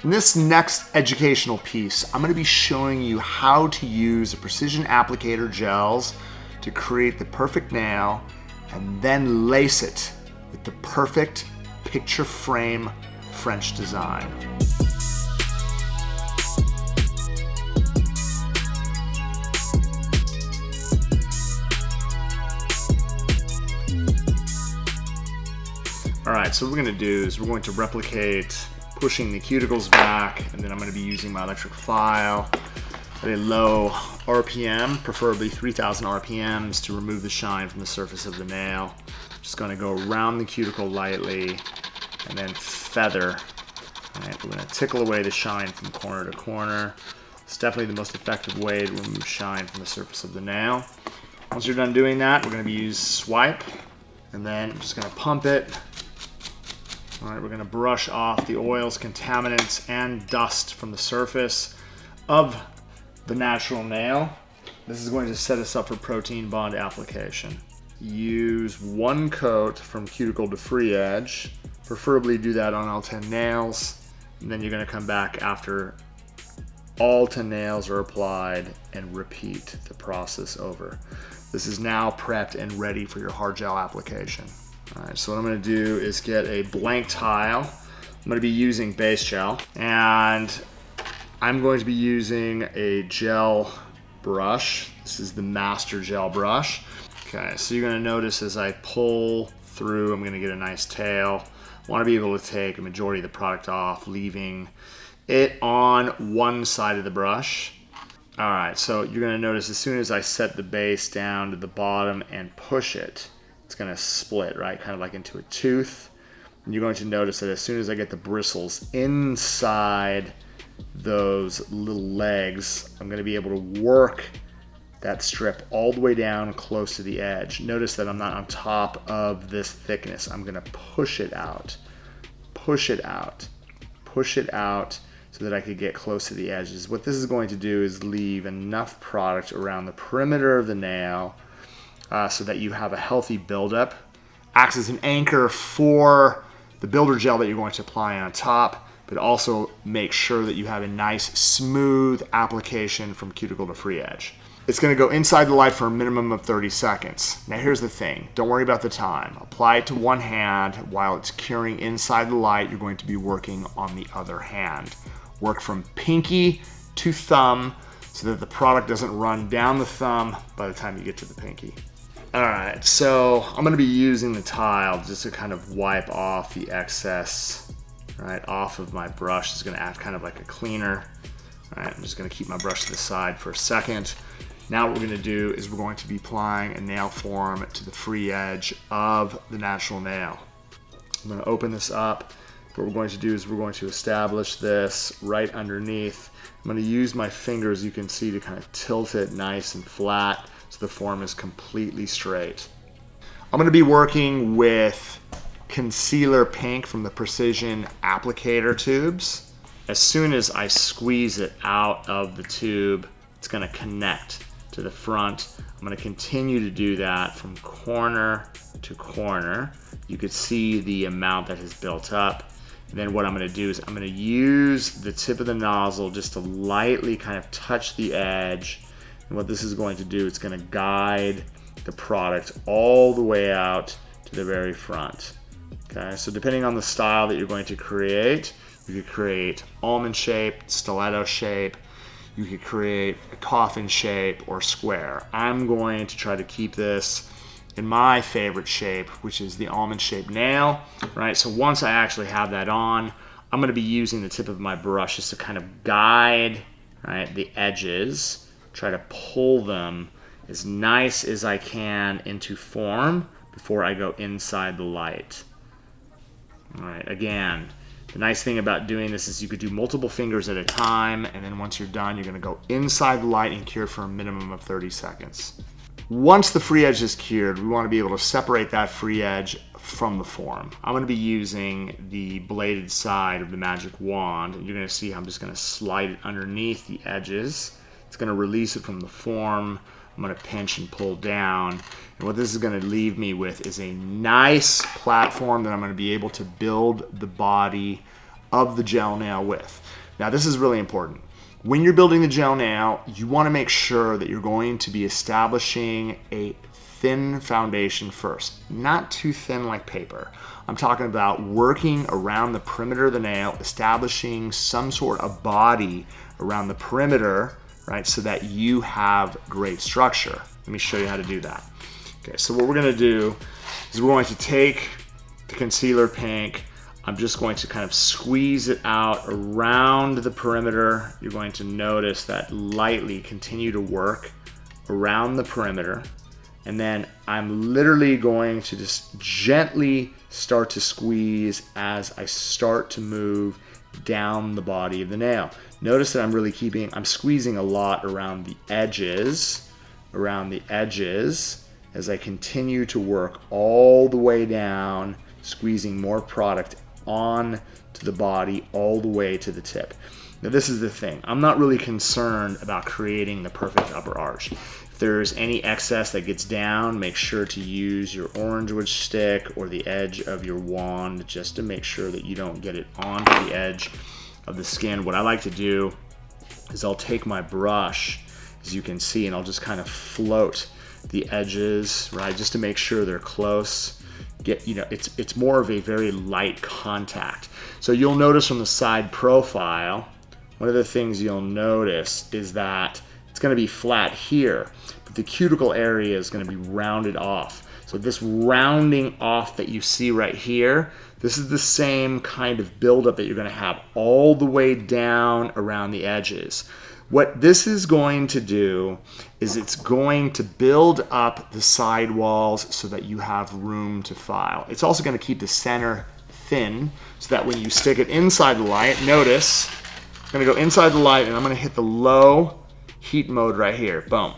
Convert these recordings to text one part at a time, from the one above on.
In this next educational piece, I'm going to be showing you how to use the precision applicator gels to create the perfect nail and then lace it with the perfect picture frame French design. All right, so what we're going to do is we're going to replicate pushing the cuticles back, and then I'm going to be using my electric file at a low RPM, preferably 3000 RPMs, to remove the shine from the surface of the nail. Just going to go around the cuticle lightly and then feather. All right, we're going to tickle away the shine from corner to corner. It's definitely the most effective way to remove shine from the surface of the nail. Once you're done doing that, we're going to use swipe, and then I'm just going to pump it. All right, we're going to brush off the oils, contaminants, and dust from the surface of the natural nail. This is going to set us up for protein bond application. Use one coat from cuticle to free edge. Preferably do that on all 10 nails. And then you're going to come back after all 10 nails are applied and repeat the process over. This is now prepped and ready for your hard gel application. All right, so what I'm going to do is get a blank tile. I'm going to be using base gel, and I'm going to be using a gel brush. This is the master gel brush. Okay, so you're going to notice as I pull through, I'm going to get a nice tail. I want to be able to take a majority of the product off, leaving it on one side of the brush. All right, so you're going to notice as soon as I set the base down to the bottom and push it, it's going to split, right? Kind of like into a tooth. And you're going to notice that as soon as I get the bristles inside those little legs, I'm going to be able to work that strip all the way down close to the edge. Notice that I'm not on top of this thickness. I'm going to push it out, push it out, push it out so that I could get close to the edges. What this is going to do is leave enough product around the perimeter of the nail so that you have a healthy buildup. Acts as an anchor for the builder gel that you're going to apply on top, but also make sure that you have a nice smooth application from cuticle to free edge. It's going to go inside the light for a minimum of 30 seconds. Now here's the thing, don't worry about the time. Apply it to one hand while it's curing inside the light. You're going to be working on the other hand. Work from pinky to thumb so that the product doesn't run down the thumb by the time you get to the pinky. All right, so I'm going to be using the tile just to kind of wipe off the excess right off of my brush. It's going to act kind of like a cleaner. All right, I'm just going to keep my brush to the side for a second. Now what we're going to do is we're going to be applying a nail form to the free edge of the natural nail. I'm going to open this up. What we're going to do is we're going to establish this right underneath. I'm going to use my fingers, you can see, to kind of tilt it nice and flat so the form is completely straight. I'm going to be working with concealer pink from the Precision applicator tubes. As soon as I squeeze it out of the tube, it's going to connect to the front. I'm going to continue to do that from corner to corner. You could see the amount that has built up. And then what I'm going to do is I'm going to use the tip of the nozzle just to lightly kind of touch the edge. And what this is going to do, it's going to guide the product all the way out to the very front. Okay, so depending on the style that you're going to create, you could create almond shape, stiletto shape, you could create a coffin shape or square. I'm going to try to keep this in my favorite shape, which is the almond shaped nail, right? So once I actually have that on, I'm going to be using the tip of my brush just to kind of guide, right, the edges, try to pull them as nice as I can into form before I go inside the light. All right, again, the nice thing about doing this is you could do multiple fingers at a time, and then once you're done, you're going to go inside the light and cure for a minimum of 30 seconds. Once the free edge is cured, we want to be able to separate that free edge from the form. I'm going to be using the bladed side of the magic wand, and you're going to see how I'm just going to slide it underneath the edges. It's going to release it from the form. I'm going to pinch and pull down. And what this is going to leave me with is a nice platform that I'm going to be able to build the body of the gel nail width. Now this is really important. When you're building the gel nail, you want to make sure that you're going to be establishing a thin foundation first, not too thin like paper. I'm talking about working around the perimeter of the nail, establishing some sort of body around the perimeter, right, so that you have great structure. Let me show you how to do that. Okay, so what we're going to do is we're going to take the concealer pink. I'm just going to kind of squeeze it out around the perimeter. You're going to notice that lightly continue to work around the perimeter. And then I'm literally going to just gently start to squeeze as I start to move down the body of the nail. Notice that I'm squeezing a lot around the edges, as I continue to work all the way down, squeezing more product on to the body all the way to the tip. Now this is the thing, I'm not really concerned about creating the perfect upper arch. If there's any excess that gets down, make sure to use your orange wood stick or the edge of your wand just to make sure that you don't get it onto the edge of the skin. What I like to do is I'll take my brush, as you can see, and I'll just kind of float the edges, right, just to make sure they're close. It's more of a very light contact. So you'll notice from the side profile, one of the things you'll notice is that it's going to be flat here, but the cuticle area is going to be rounded off. So this rounding off that you see right here, this is the same kind of buildup that you're going to have all the way down around the edges. What this is going to do is it's going to build up the side walls so that you have room to file. It's also going to keep the center thin so that when you stick it inside the light, notice, I'm going to go inside the light and I'm going to hit the low heat mode right here. Boom.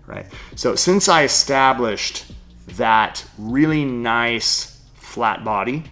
Right. So since I established that really nice flat body,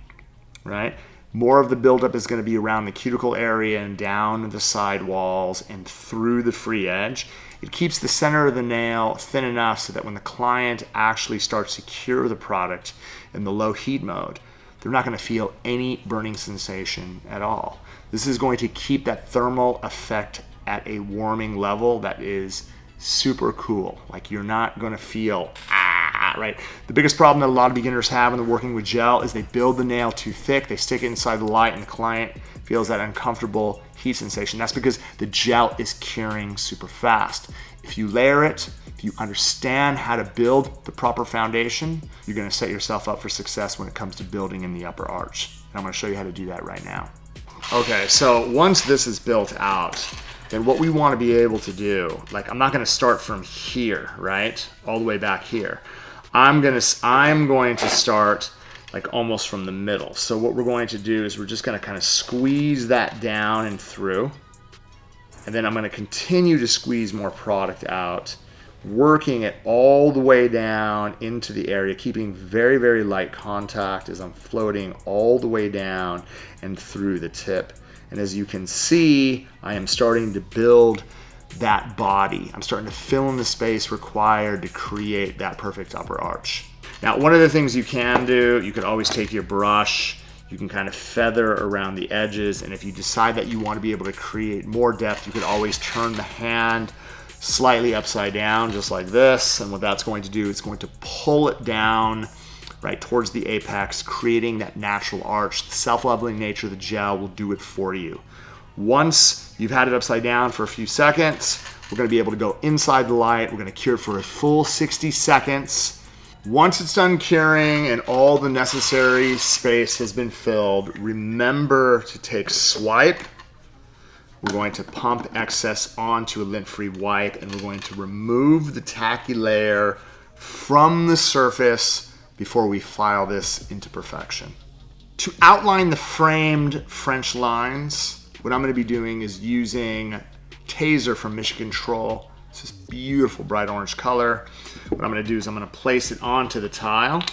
right, more of the buildup is going to be around the cuticle area and down the side walls and through the free edge. It keeps the center of the nail thin enough so that when the client actually starts to cure the product in the low heat mode, they're not going to feel any burning sensation at all. This is going to keep that thermal effect at a warming level that is super cool. Like you're not going to feel right? The biggest problem that a lot of beginners have when they're working with gel is they build the nail too thick, they stick it inside the light, and the client feels that uncomfortable heat sensation. That's because the gel is curing super fast. If you layer it, if you understand how to build the proper foundation, you're going to set yourself up for success when it comes to building in the upper arch. And I'm going to show you how to do that right now. Okay, so once this is built out, then what we want to be able to do, like I'm not going to start from here, right? All the way back here. I'm going to start like almost from the middle. So what we're going to do is we're just going to kind of squeeze that down and through. And then I'm going to continue to squeeze more product out, working it all the way down into the area, keeping very, very light contact as I'm floating all the way down and through the tip. And as you can see, I am starting to build that body. I'm starting to fill in the space required to create that perfect upper arch. Now, one of the things you can do, you could always take your brush, you can kind of feather around the edges, and if you decide that you want to be able to create more depth, you could always turn the hand slightly upside down, just like this, and what that's going to do, it's going to pull it down right towards the apex, creating that natural arch. The self-leveling nature of the gel will do it for you. Once you've had it upside down for a few seconds, we're going to be able to go inside the light. We're going to cure for a full 60 seconds. Once it's done curing and all the necessary space has been filled, remember to take swipe. We're going to pump excess onto a lint-free wipe, and we're going to remove the tacky layer from the surface before we file this into perfection. To outline the framed French lines, what I'm going to be doing is using Taser from Mission Control. It's this beautiful bright orange color. What I'm going to do is I'm going to place it onto the tile.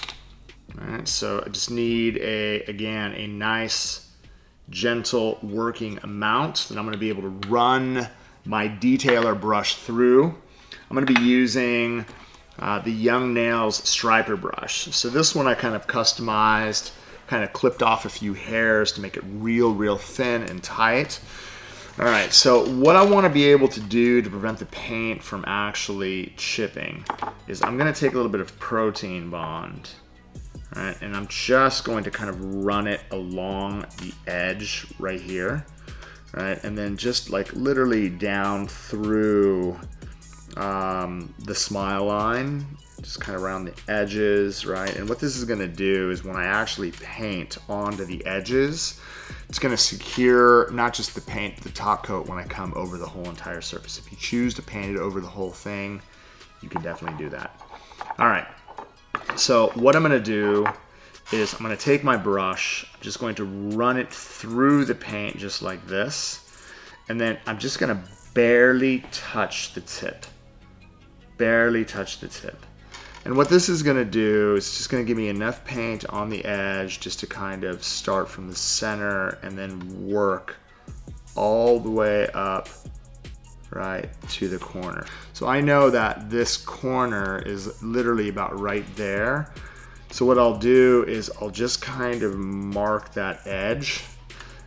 All right, so I just need again a nice gentle working amount that I'm going to be able to run my detailer brush through. I'm going to be using the Young Nails striper brush. So this one I kind of customized kind of clipped off a few hairs to make it real thin and tight. All right, so what I want to be able to do to prevent the paint from actually chipping is I'm going to take a little bit of protein bond, all right, and I'm just going to kind of run it along the edge right here, right, and then just like literally down through the smile line, just kind of around the edges, right? And what this is going to do is when I actually paint onto the edges, it's going to secure not just the paint, but the top coat when I come over the whole entire surface. If you choose to paint it over the whole thing, you can definitely do that. All right, so what I'm going to do is I'm going to take my brush, I'm just going to run it through the paint just like this, and then I'm just going to barely touch the tip. Barely touch the tip. And what this is going to do is just going to give me enough paint on the edge just to kind of start from the center and then work all the way up right to the corner. So I know that this corner is literally about right there. So what I'll do is I'll just kind of mark that edge,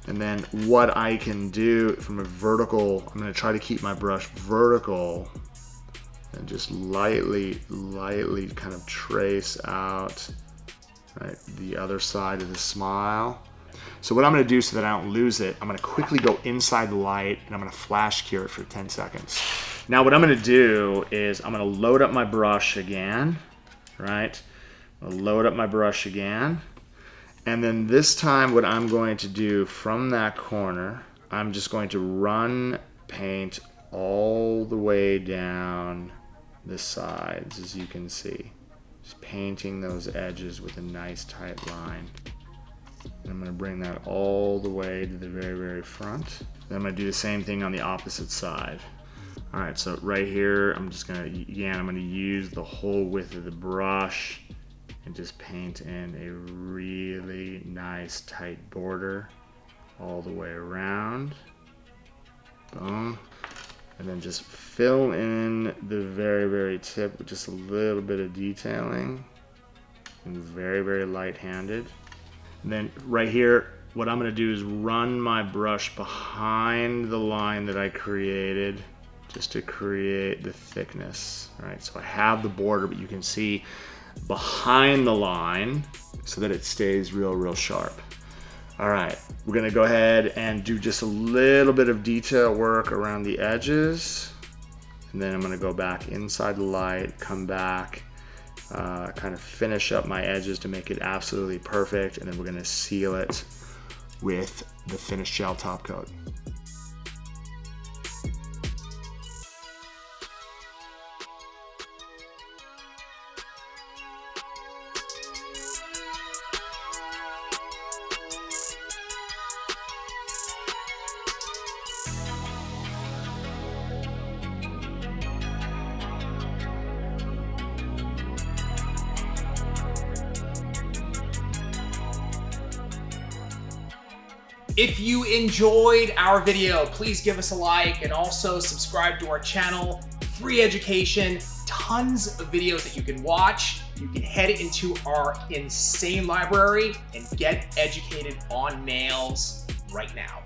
and then what I can do from a vertical, I'm going to try to keep my brush vertical and just lightly kind of trace out right, the other side of the smile. So what I'm going to do so that I don't lose it, I'm going to quickly go inside the light and I'm going to flash cure it for 10 seconds. Now what I'm going to do is I'm going to load up my brush again, right? I'll load up my brush again. And then this time what I'm going to do from that corner, I'm just going to run paint all the way down the sides, as you can see. Just painting those edges with a nice tight line. And I'm going to bring that all the way to the very front. Then I'm going to do the same thing on the opposite side. All right, so right here, I'm just going to, again, I'm going to use the whole width of the brush and just paint in a really nice tight border all the way around. Boom. And then just fill in the very tip with just a little bit of detailing, and very light-handed. And then right here, what I'm going to do is run my brush behind the line that I created just to create the thickness. All right, so I have the border, but you can see behind the line so that it stays real sharp. All right, we're gonna go ahead and do just a little bit of detail work around the edges. And then I'm gonna go back inside the light, come back, kind of finish up my edges to make it absolutely perfect. And then we're gonna seal it with the finished gel top coat. If you enjoyed our video, please give us a like and also subscribe to our channel. Free education, tons of videos that you can watch. You can head into our insane library and get educated on nails right now.